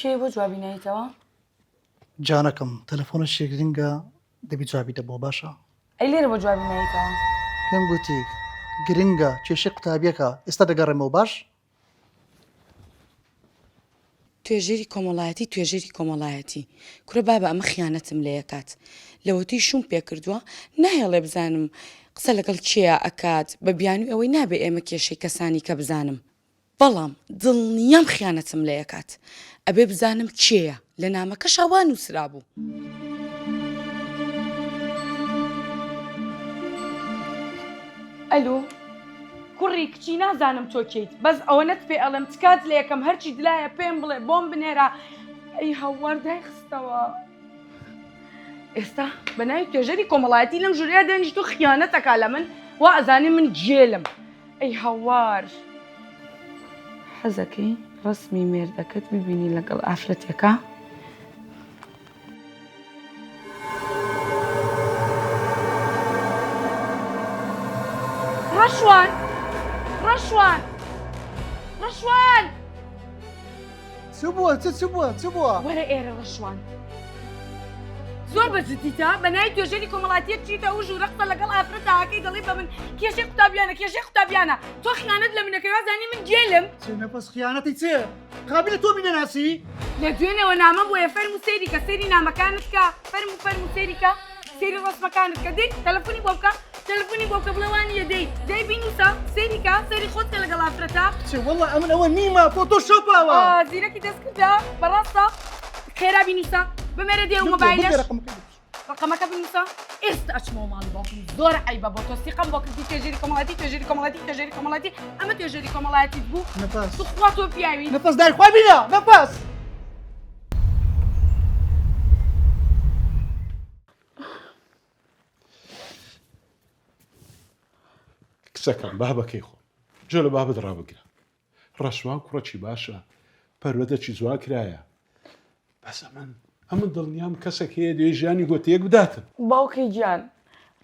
کێ بۆ جوابی نایتەوە؟ جانەکەم تەلەفۆنە شێگرنگە دەبی جوابی دەبەوە باشە ئەی لێرە بۆ جوابی نایتەوە؟ پێم گوتی گرنگە کێشی قوتابیەکە ئێستا دەگەڕێمەوە باش توێژێری کۆمەڵایەتی توێژێری کۆمەڵایەتی کورە بابە ئەمە خیانەتم لێ یەکات لەوەتی شوم پێ کردووە ناهێڵێ بزانم قسە لەگەڵ کێیە ئەکات بە بیانی ئەوەی نابێ ئێمە کێشەی کەسانی کە بزانم بەڵام دڵنیام خیانەتم لێ یەکات ئەبێ بزانم کێیە لە نامەکەش ئەوان نووسرا بوو ئەلو کوڕی کچی نازانم تۆ کەیت بەس ئەوە نەت پێ ئەڵم تکات لە یەکەم هەرچی دلایە پێم بڵێ بۆم بنێرە ئەی هەوەردای خستەوە ئێستا بەناوی توێژەری کۆمەڵایەتی لەم ژووریا دێنیش تۆ خیانەتەکا لە من وا ئەزانی من جێلم ئەی هەوار حەزەکەی ڕسمی مێردەکەت ببینی لەگەڵ ئافرەتێکە ڕەشوان ڕەشوان ڕەشوان چ بووە چ بووە چ بووە وەرە ئێرە ڕەشوان زۆر بەجددیتە بەنای توێژەری کۆمەڵاتیەک چیتە و ژوورە قسە لەگەڵ ئافرەتەکەی دەڵی بە من کێشەی قوتابیانە کێشەی قوتابیانە تۆ خیانەت لە منەکەی وازانی من جێلم چ نەفەس خیانەتی چێ قابلە تۆ بینەناسی لە دوێنەوە نامە بۆیە فەرم و سەیری کە سەیری نامەکانت کە فەرم و سەیری کە سەیری ڕسمەکانت کە دەیت تەلەفۆنی بۆ بکە تەلەفۆنی بۆ بکە بڵێوانیە دەی بینوسە سەیری کە سەیری خۆت کە لەگەڵ ئافرەتە چێ وەڵڵا ئەمن ئەوە نیمە فۆتۆشۆپاوە زیرەکی دەست کردە بەڕاستە خێرا بینوسە بمێرە دێ و مۆبایلەش ڕقەمەکە بنووسە ئێستا ئەچمەوە ماڵی باوکم زۆر عیبە بۆ تۆ سیقەم بۆ کردی توێژەری کۆمەڵایەتی توێژەری کۆمەڵایەتی توێژەری کۆمەڵایەتی ئەمە توێژەری کۆمەڵایەتیت بوو نەفەس توخوا تۆ پیاوی نەفەس دای خوای بینە نەفەس کچەکەم بابەکەی خۆ جۆ لە بابت ڕابگرە ڕەشوان کوڕەکی باشە پەروەدەکی جوان کرایە بەس ئەمن دڵنیام کەسێک هەیە دەوێ ژیانی گۆتەیەک بداتن باوکەی گیان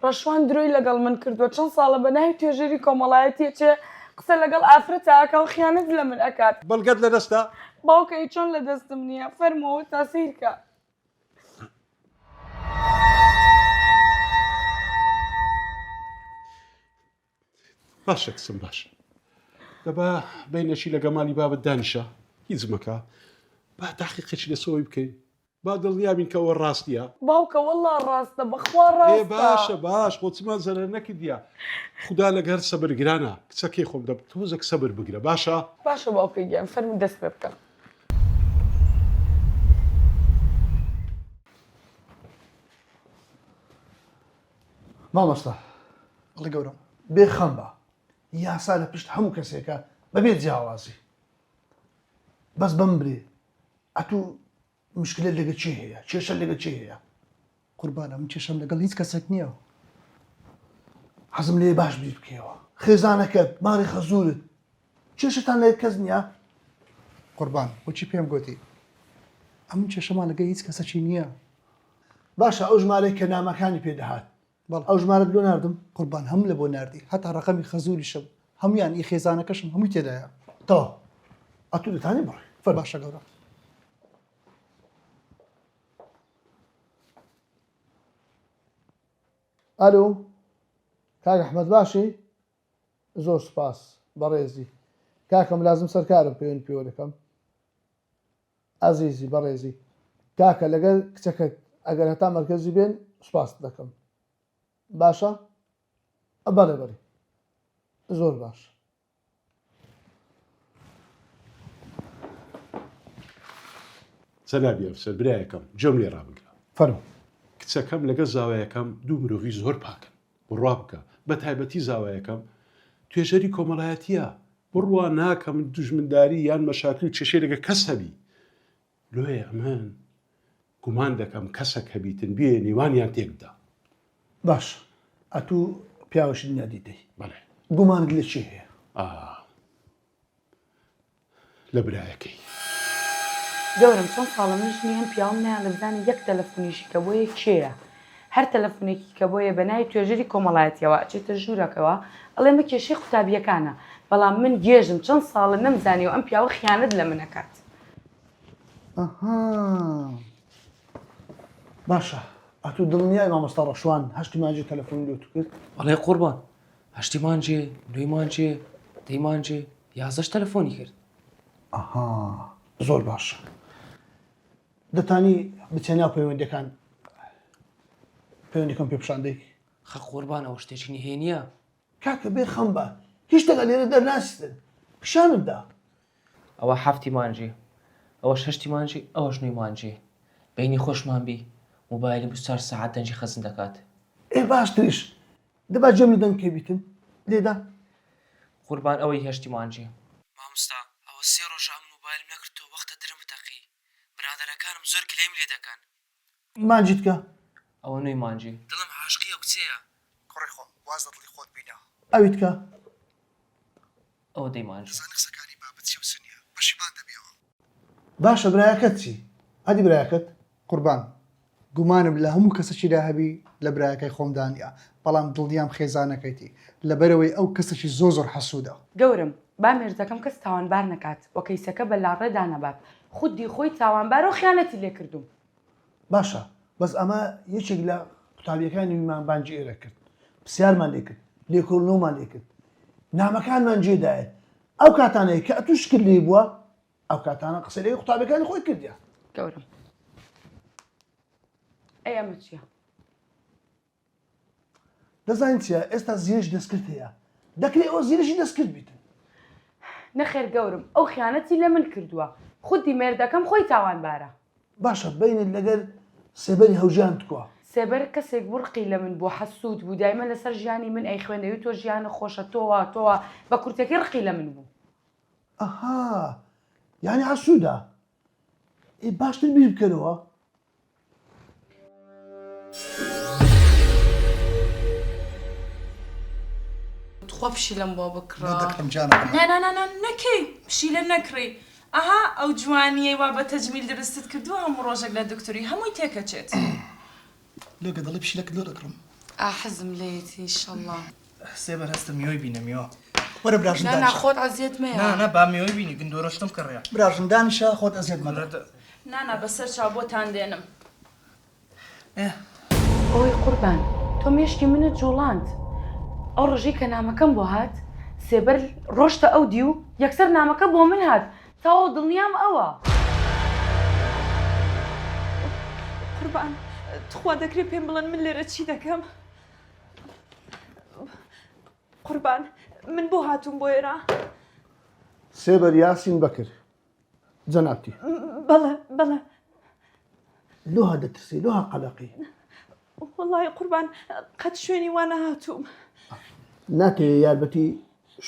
ڕەشوان درۆی لەگەڵ من کردووە چەند ساڵە بەناوی توێژەری کۆمەڵایەتی چێ قسە لەگەڵ ئافرەتە ئەکە و خیانەت لە من ئەکات بەڵگەت لە دەستا باوکەی چۆن لە دەستم نییە فەرمەوە تاسیرکە باشە کچم باشە دەبا بینەشی لە گەمالی بابت دانیشە هیچ مەکە با تاقیقێکی لەسەوەی بکەین با دڵنیابین کە ئەوە ڕاستیە باوکە وەڵڵا ڕاستە بەخوا ئێ ڕاستە باشە باش خۆچمان زەرەر نەکردیە خوددا لەگەر سەبرگرانە کچەکەی خۆم دەب تۆزێک سەبر بگرە باشە باشە باوکەی گیان فەرمی دەست پێ بکە مامۆستا ئەڵی گەورم بێخەم بە یاسا لە پشت هەموو کەسێکە بەبێت جیاوازی بەس بەم برێ ئەتوو مشکلت لەگە چی هەیە کێشە لەگە چی هەیە قوربانە من کێشەم لەگەڵ هیچ کەسێک نییە حەزم لێ باش بیر بکەوە خێزانەکەت ماڵی خەزورت کێشتان لە کەس نییە قوربان بۆچی پێم گوتی ئەمن کێشەمان لەگە هیچ کەسەکی نییە باشە ئەو ژمارەی کە نامەکانی پێدەهات بەڵ ئەو ژمارەت بۆ ناردم قوربان هەم لە بۆ نردی هەتا ڕقەمی خەزوری شەو هەمویان ئی خێزانەکەشم هەمووی تێدایە تەوا ئەتوو دەتانی بڕێ فەر باشە گەورە ئەلو کاک ئەحمەد باشی زۆر سوپاس بەڕێزی کاکەم لازم سەرکارم پێوێن پێوە دەکەم ئەزیزی بەڕێزی کاکە لەگەڵ کچەکەت ئەگەر هەتا مەرکەزی بێن سوپاس دەکەم باشە بەڵێ بەڵێ زۆر باش جەنابی ئەفسەر برایەکەم جەم لێ ڕابگرە. فەرموو. کچەکەم لەگە زاوایەکەم دوو مرۆڤی زۆر پاکن بڕوا بکە بە تایبەتی زاوایەکەم توێژەری کۆمەڵایەتیە بڕوا ناکەم دوژمنداری یان مەشاکل چێشێ لەگە کەس هەبی لۆیە ئەمن گومان دەکەم کەسێک هەبیتن بێ نێوانیان تێکدا. باش ئەتوو پیاوەشت نادیتەی بەڵێ گومانت لە چی هەیە؟ لە برایەکەی گەورم چۆن ساڵە منش نیە پیاوم نیان لە بزانانی یەک تەلەفۆنیشی کە بۆیە کێیە هەر تەلەفۆنێکی کە بۆیە بەناوی توێژەری کۆمەڵایەتیەوە ئەچێتە ژوورەکەەوە ئەڵێ مە کێشەی قوتابیەکانە بەڵام من گێژم چەند ساڵە نەمزانیەوە ئەم پیاوە خیانەت لە منەکات. ئەها باشە ئەتوو دڵنیای مامۆستا ڕەشوان هەشتی مانجێ تەلەفۆن لێ تو کرد؟ بەڵێ قوربان هەشتیمان جێ دوێمان جێ دەیمان جێ یازەش تەلەفۆنی کرد. ئەها زۆر باشە دەتانی بچێنیا پەیوەندەکان پەیوەندەکەم پێ پیشاندەی خە قوربان ئەوە شتێکی نهێ نییە. کاکە بێ خەم بە هیچ شتێکە لێرە دەرناسیتن پیشانتدا. ئەوە هەفتیمان جێ ئەوەش هەشتیمان جێ ئەوەش نوێمان جێ بینی خۆشمان بی موبایلم 24 ساعت دەنجی خەزم دەکات. ئێ باشتریش دەبا جێم لە دەنگ کێبیتن لێدا قوربان ئەوەی هەشتیمان جێ مامۆستا ئەوە 3 ڕۆژە ئەم موبایلم نەکردەوە وەختە درم بتەقی برادەرەکانم زۆر گلەیم لێ دەکەن. مانجیت کە ئەوە نوێمان جێ دڵم عاشقی ئەو کچەیە. کوڕی خۆم واز دڵی خۆت بینە ئەویت کە ئەوە دەیمان جێ قسەکانی بابەت چی وسنیە پەشیمان دەبێەوە. باشە برایەکەت چی؟ هەدی برایەکەت قوربان گومانم لە هەموو کەسەشیدا هەبی لە برایەکەی خۆمدانیا بەڵام دڵنیام خێزانەکەیتی لەبەرەوەی ئەو کەسەشی زۆر حەسوودە. گەورم با مێردەکەم کەس تاوانبار نەکات وە کەیسەکە بە لاڕێدا نەبات خودی خۆی تاوانبار و خیانەتی لێ کردوم. باشە بەس ئەمە یەکێک لە قوتابیەکانی میمانبانجی ئێرە کرد پرسیارمان لێ کرد لێکۆڵنەوەمان لێ کرد نامەکانمان جێدایە ئەو کاتانەیە کە ئەتوو شکل لێ بووە ئەو کاتانە قسە لێ قوتابیەکانی خۆی کردیە. گەورم ئەی ئەمە چییە؟ دەزانین چیە ئێستا زیرش دەستکرد هەیە دەکرێت ئەو زیرشی دەستکرد بیتن. نەخێر گەورم ئەو خیانەتی لە من کردووە خودی مێردەکەم خۆی تاوانبارە. باشە بینت لەگەر سێبەری هەوژیان تووە سێبەر کەسێک بڕقی لە من بۆ حەسوود بوو دایمە لەسەر ژیانی من ئەی خوێندەوی تۆ ژیانە خۆشە تۆوە بە کورتەکەی ڕقی لە من بوو. ئەها یعنی حەسوودا ئێ باشتر بیر بکەنەوە. خوا پشیلەم بۆ بکڕە جانە نەکەی پشیلە نەکڕی ئەها ئەو جوانیەی وا بە تەجمیل درستت کردووە هەموو ڕۆژێک لە دکتۆری هەمووی تێکەچێت. لێگە دڵی پشیلەکە لۆ دەکڕم حەزم لێیەتی ئینشەڵڵا. سێبەر هەستە میۆی بینە میوە وەرە براژندان خۆت ئەزیێت مەیە نانە با میۆی بینی گندۆرەشتم کڕێ براژندانیشە خۆت ئەزیێت مەدە نانا بەسەر چاو بۆتان دێنم. ئەوەی قوربان تۆ مێشکی منت جوڵاند ئەو ڕژەی کە نامەکەم بۆ هات سێبەر ڕۆشتە ئەو دی و یەکسەر نامەکە بۆ من هات تاوە دڵنیام ئەوە. قوربان تخوا دەکرێت پێم بڵێن من لێرە چی دەکەم؟ قوربان من بۆ هاتووم بۆ ئێرە؟ سێبەر یاسین بەکر جەنابتی بەڵێ لۆها دەترسی لۆها قەلەقی وەڵڵای قوربان قەت شوێنی وانە هاتووم. ناتێ یاربەتی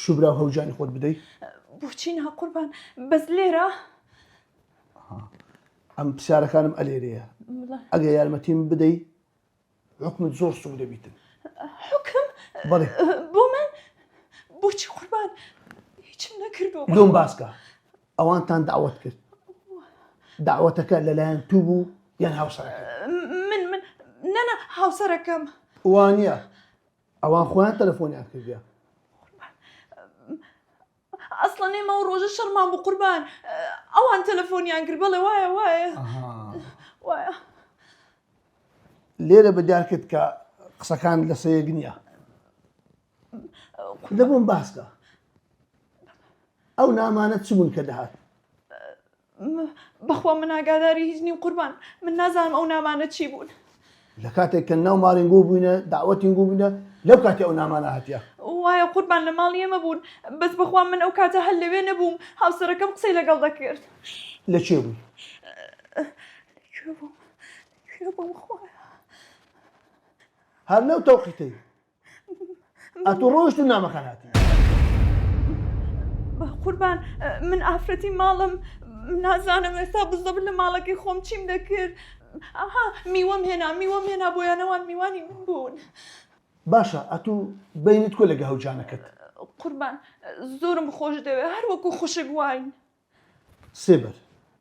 شوبرا و هەوجانی خۆت بدەیت؟ بۆچی نا قوربان بەس لێرە؟ ئەم پرسیارەکانم ئەلێرەیە ئەگە یارمەتیم بدەیت حکمت زۆر سوو دەبیتن. حکم؟ بەڵێ بۆ من؟ بۆچی قوربان هیچم نەکردووە. دۆم باسکە ئەوانتان داوەت کرد داوەتەکە لەلایەن تو بوو یان هاوسەرەکە؟ من نەنا هاوسەرەکەم. وانە ئەوان خۆیان تەلەفۆنیان کردیە. ئەسڵە نێمە و ڕۆژە شەرمان بوو قوربان ئەوان تەلەفۆنیان کرد بەڵێ وایە لێرە بەدیار کرد کە قسەکان لە سەیەک نییە دەبووم باسکە ئەو نامانە چ بوون کە دەهات؟ بەخوا من ئاگاداری هیچ نیم قوربان من نازانم ئەو نامانە چی بوون. لە کاتێک کە ناو ماڵینگۆ بووینە داوەتینگۆ بووینە لەو کاتی ئەو نامانە هاتیە. وایە قوربان لە ماڵی ئێمە بوون بەس بەخوا من ئەو کاتە هەر لەوێ نەبووم هاوسەرەکەم قسەی لەگەڵ دەکرد. لە چێ بووی؟ کوێ بۆم خۆیە هەر لەو تەوقیتەی ئەتۆ ڕۆیشت و نامەکان هاتی قوربان من ئافرەتی ماڵم نازانم ئێستا بزەبر لە ماڵەکەی خۆم چیم دەکرد ئاها میوەم هێنا بۆیانەوان میوانی من بوون باشە ئەتوو بینت کۆ لەگە هەوجانەکەت قوربان زۆرم خۆش دەوێت هەر وەکو خوشک واین سێبەر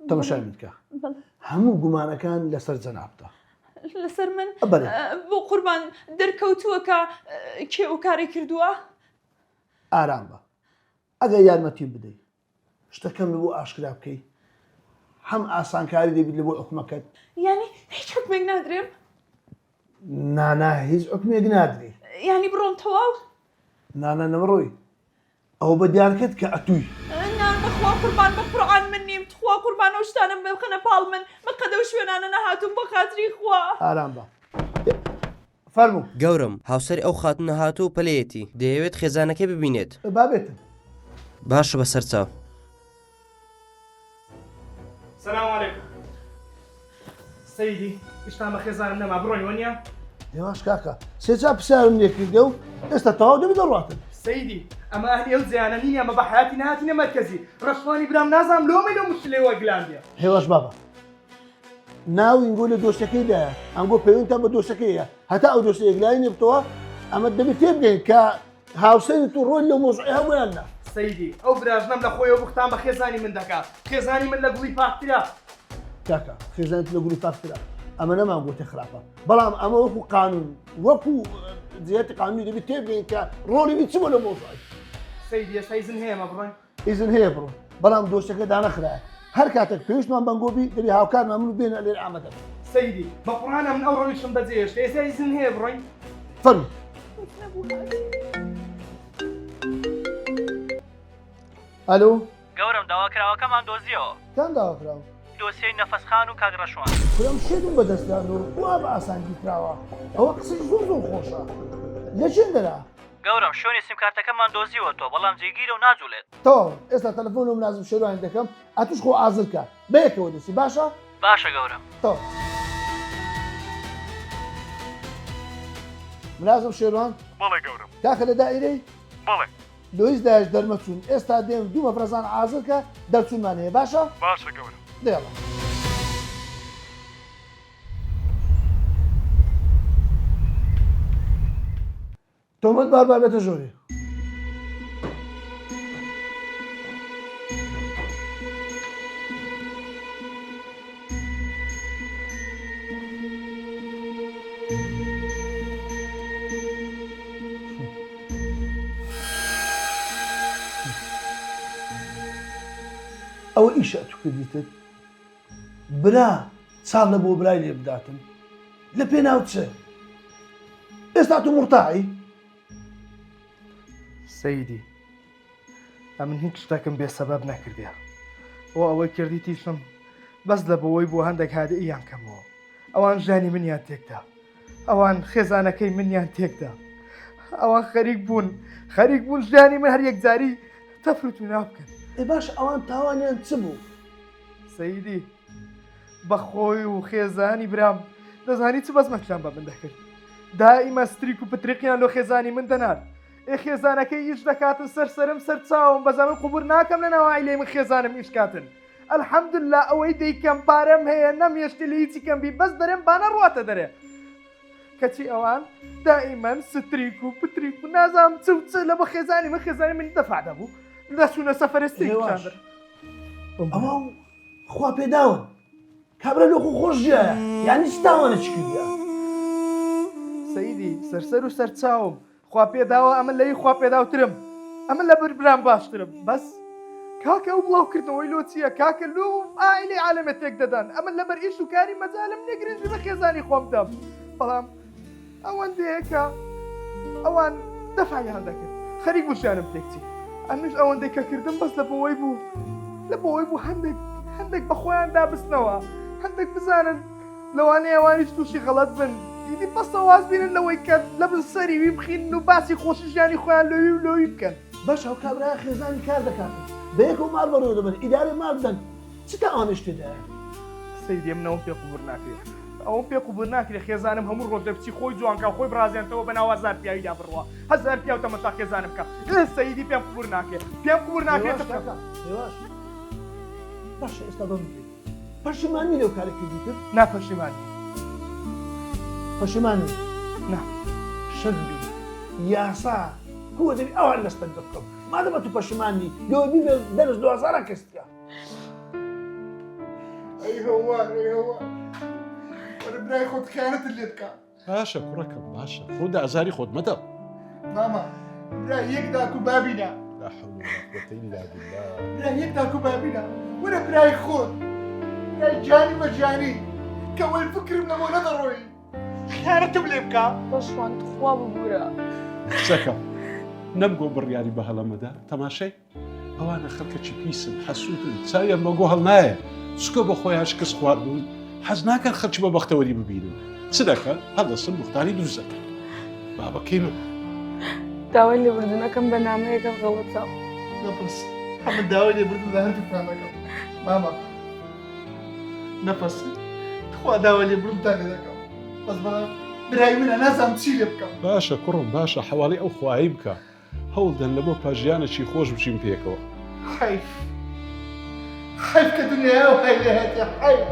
تەمەشای من بکە هەموو گومانەکان لەسەر جەنابتە لەسەر من بەڵێ. بۆ قوربان دەرکەوتووەکە کێ و کاری کردووە ئارام بە ئەگەر یارمەتی بدەیت شتەکەم لە بۆ ئاشکرا بکەیت هەم ئاسانکاری دەبیت لە بۆ حکومەکەت یعنی هیچ حکمێک نادرێم نانا هیچ حکمێک نادرێ یعنی بڕۆم تەواو نانە نەمەڕۆی ئەو بە دیارکەت کە ئەتووی نان بەخوا قوربان بە قورعان من نیم تخوا قوربان ئەو شتانم بخەنە پاڵ من قەدە و شوێنانە نەهاتوم بە خاتری خوا ئارام بە فەرموو گەورم هاوسەری ئەو خاتونە هاتوو و پەلەیەتی دەیەوێت خێزانەکە ببینێت بابێتن باشە بەسەر چاو سلام علیکم سەیدی ئشتان بە خێزانم نەما بڕۆین وەنیە دێواش کاکە سێجا پرسیارم لێکردە و ئێستا تەواو دەبی دەڕاتن سەیدی ئەمە ئەهلی ئەو جیانە نین ئەمە بە حیاتی نهاتینە مەرکەزی ڕەشوانی برام نازانم لۆمەی لەو مشکلەوە گلاندیە هێواش بابە ناو ئینگۆ لە دۆشتەکەیدایە ئەمگۆ پەیوەندتان بە دۆشتەکەیە هەتا ئەو دۆشتە یەکلایی نێبتەوە ئەمە دەبێت تێبگەین کە هاوسەری تو ڕۆی لە مۆزوعی هەمویان نا سەیدی ئەو براژنەم لە خۆیەوە بختان بە خێزانی من دەکات خێزانی من لە گوڵی پاکترا کاکە خێزانت لە گوڵی پاکترا ئەمە نەمان گوتە خراپە بەڵام ئەمە وەکو قانون وەکو جێتی قانونی دەبێت تێبگەین کە ڕۆڵی بی چی بۆ لە مۆزوعی سەیدی ئێستا ئیزن هەیە ئەمە بڕۆین ئیزن هەیە بڕۆ بەڵام دۆشتەکە دانەخرایە هەر کاتێک پێویستمان بەنگۆبی دەبێت هاوکارمان من و بێنە لێرە ئامادە سەیدی بە قوڕانە من ئەو ڕۆیشتم بەجێهێشت ئێستا ئیزن هەیە بڕۆین فەرموو ئەلۆ گەورم داواکراوەکەمان دۆزیەوە کام داواکراوە دۆسیەی نەفەسخان و کاگڕەشوان فرم شێتم بەدەستیان و وا بە ئاسانگی کراوە ئەوە قسەی زۆر زۆر خۆشە لە چێندەرا گەورم شوێنی سیمکارتەکەمان دۆزیوە تۆ بەڵام جێگیرە و ناجوولێت تەواو ئێستا تەلەفۆنم لازم شێوانی دەکەم ئەتوش خۆ ئازرکە بەیەکەوە دەسی باشە باشە گەورم تەواو منازم شێروان بەڵێ گەورم کاکە لە دائیرەی بەڵێ لۆیس داش دەرمەچوون ئێستا دێم دوو مەفرەزان ئازرکە دەرچوونمان هەیە باشە باشە گەورم دێڵە تۆمەت باربار بێتە ژۆرێ ئەوە ئیشە تو کردیتت برا چاڵ لە بۆ برای لێ بداتن لە پێ ناو چێ ئێستا تو مرتاحی سەیدی ئەمن هیچ شتێکم بێسەبەب نەکردیا ئەوەی کردی تیشم بەس لە بەوەی بۆ هەندێک هادەئیان کەمەوە ئەوان ژانی منیان تێکدا ئەوان خێزانەکەی منیان تێکدا ئەوان خەریک بوون ژیانی من هەر یەکجاری تەفروت و نابکەن ئێ باش ئەوان تاوانیان چ بوو سەیدی بەخۆی و خێزانی برام دەزانی چ بەزمەکشان بە من دەکرد دائیمە ستریک و پترێکیان لۆ خێزانی من دەنات ئێ خێزانەکەی ئیش دەکاتن سەرسەرم سەر چاوم بەزەمن قوبور ناکەم لە ناوای لێ من خێزانم ئیشکاتن ئەلحەمدوللا ئەوەی دەیکەم پارەم هەیە نەمێشتی لە هیچی کەمبی بەس دەرێم بانە ڕواتە دەرێ کەچی ئەوان دائیمەن ستریک و پتریک و نازام چ لە بە خێزانی من خێزانی من دەفع دەبوو دەچوونە سەفەرستی ئەوە خوا پێداون کابرا لۆخۆ خۆش ژایە یعنی چ تاوانە چ کردیا سەیدی سەرسەر و سەرچاوم خوا پێداوە ئەمە لەی خوا پێداوترم ئەمە لە برام باشترم بەس کاکە ئەو بڵاوکردنەوەی لۆ چییە کاکە لۆ ئایلێ عالەمەتێک دەدەن ئەمە لەبەر ئیش و کاری مەجالم نێگرنجی بە خێزانی خۆم دەم بەڵام ئەوەندەیەکە ئەوان دەفعیان دەکرد خەریک بووشیانم تێکچی ئەمش ئەوەندەی کە کردم بەس لە بەوەی بوو هەندێک بە خۆیان دابستنەوە هەندێک بزانن لەوانەیە ئەوانیش تووشی غەڵەت بن دیدی بەستە واز بینن لەوەی کە لە بن سەریوی بخین و باسی خۆشی ژیانی خۆیان لۆوی بکەن باش ئەو کابرا خێزانی کار دەکاتن بەیەک و مار بەڕێوە دەبن ئیدارە مار بدەن چ تاوانش تێدایە سەیدی منەوە پێ قوبور ناکرێت ئەوە پێ قوبور ناکرێت خێزانم هەموو ڕۆژ دەبچی خۆی جوانکە خۆی برازێنەوە بە ناو 1000 پیاویدا بڕوە 1000 پیاو تەمەشا خێزانم بکە سەیدی پێم قوبور ناکرێت پێم قوبور ناکرێت باشە ئێستا بەم پەشیمانی لەو کارێکی دیتر ناپەشیمانی پەشیمانی نا شەربی یاسا هو دەبی ئەوان لەستەر بکەم مادەمە تو پەشیمانی لەوەبی بەرز 2000 کەستیا ئەی هەوار ئەی هەوار وەرە برای خۆت خیانەتت لێ بکە باشە کوڕەکەم باشە ڕوودا ئازاری خۆت مەدە ماما برای یەک داکو بابینە لا حول ولا قوة إلا بالله برای یەک داکو بابینە وەرە برای خۆت برای جانی بە جانی کە وەی فکرم لەمە نەدەڕۆی خیانەتم لێ بکە ڕۆژوان تخوا ببوورە قسەکە نەمگۆ بڕیاری بە هەڵەمەدا تەماشای ئەوانە خەڵکەکی پیسن حەسوودن چاویان بەگۆ هەڵ نایە چکە بە خۆیان شکست خواردبوون حەز ناکەن خەڵکی بە بەختەوەری ببینن چ دەکەن هەڵدەسن مختاری دروست دەکەن بابەکەی من داوای لێبوردنەکەم بە نامەیەکە غەڵەتە نەفەس هەمن داوای لێبوردن لە هەردووکتان دەکەم ماما نەفەس خوا داوای لێبوردنتان لێ دەکەم بەس بەڵام برای منە نازانم چی لێ بکەم باشە کوڕم باشە حواڵی ئەو خوایی بکە هەوڵدەن لە بۆ پاژیانێکی خۆش بچین پێکەوە حیف حیف کە دنیا و هەی لێ هەتێ حیف